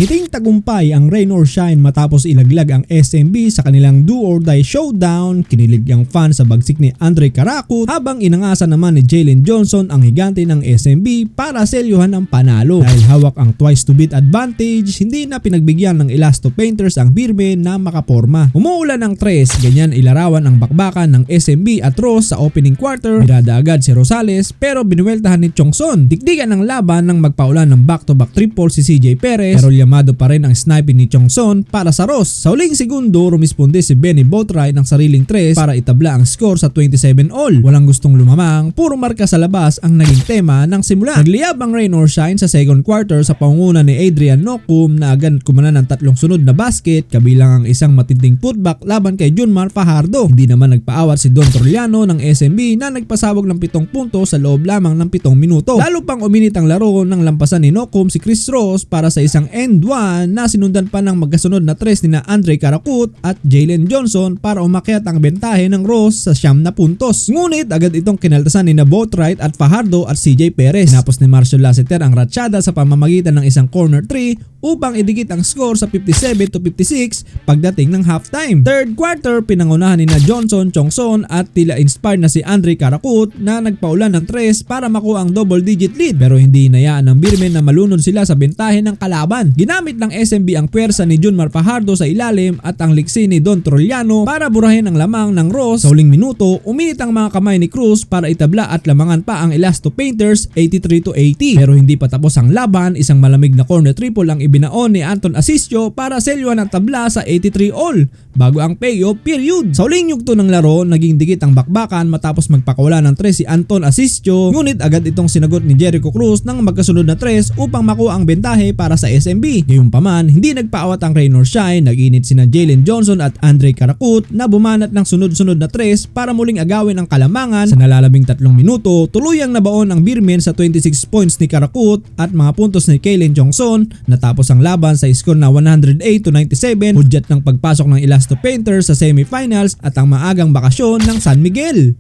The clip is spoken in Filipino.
Ngiting tagumpay ang rain or shine matapos ilaglag ang SMB sa kanilang do or die showdown. Kinilig ang fan sa bagsik ni Andre Caracut habang inangasan naman ni Jalen Johnson ang higante ng SMB para selyuhan ang panalo. Dahil hawak ang twice to beat advantage, hindi na pinagbigyan ng Elasto Painters ang Beermen na makaporma. Umuulan ng tres, ganyan ilarawan ang bakbakan ng SMB at Ross sa opening quarter. Mirada agad si Rosales pero binuweltahan ni Chongson. Dikdikan ng laban nang magpaulan ng back-to-back triple si CJ Perez pero yamado pa rin ang sniping ni Chongson para sa Ross. Sa huling segundo, rumisponde si Benny Boatwright ng sariling tres para itabla ang score sa 27 all. Walang gustong lumamang, puro marka sa labas ang naging tema ng simula. Nagliyab ang rain or shine sa second quarter sa pangunguna ni Adrian Nocum na agad kumanan ng tatlong sunod na basket kabilang ang isang matinding putback laban kay Junmar Fajardo. Hindi naman nagpaawat si Don Trollano ng SMB na nagpasabog ng 7 puntos sa loob lamang ng 7 minuto. Lalo pang uminit ang laro nang lampasan ni Nocum si Chris Ross para sa isang end one na sinundan pa ng magkasunod na tres ni na Andre Caracut at Jalen Johnson para umakyat ang bentahe ng Ross sa 9 na puntos. Ngunit agad itong kinaltasan ni na Boatwright at Fajardo at CJ Perez. Tapos ni Marshall Lassiter ang ratsyada sa pamamagitan ng isang corner 3 upang idikit ang score sa 57-56 pagdating ng halftime. Third quarter, pinangunahan ni na Johnson, Chongson at tila inspired na si Andre Caracut na nagpaulan ng tres para makuha ang double digit lead pero hindi hinayaan ng Beermen na malunod sila sa bentahe ng kalaban. Ginamit ng SMB ang pwersa ni Junmar Fajardo sa ilalim at ang liksi ni Don Trollano para burahin ang lamang ng Ross. Sa huling minuto, uminit ang mga kamay ni Cruz para itabla at lamangan pa ang Elasto Painters 83-80. Pero hindi pa tapos ang laban, isang malamig na corner triple ang ibinaon ni Anton Asisio para selyuhan ang tabla sa 83 all bago ang payoff period. Sa huling yugto ng laro, naging dikit ang bakbakan matapos magpakawala ng tres si Anton Asisio, ngunit agad itong sinagot ni Jericho Cruz ng magkasunod na tres upang makuha ang bentahe para sa SMB. Gayunpaman, hindi nagpaawat ang rain or shine. Nag-init sina Jalen Johnson at Andre Caracut na bumanat ng sunod-sunod na tres para muling agawin ang kalamangan. Sa nalalabing 3 minuto, tuluyang nabaon ang Beermen sa 26 points ni Caracut at mga puntos ni Kalen Chongson. Natapos ang laban sa score na 108-97, hudyat ng pagpasok ng Elasto Painters sa semifinals at ang maagang bakasyon ng San Miguel.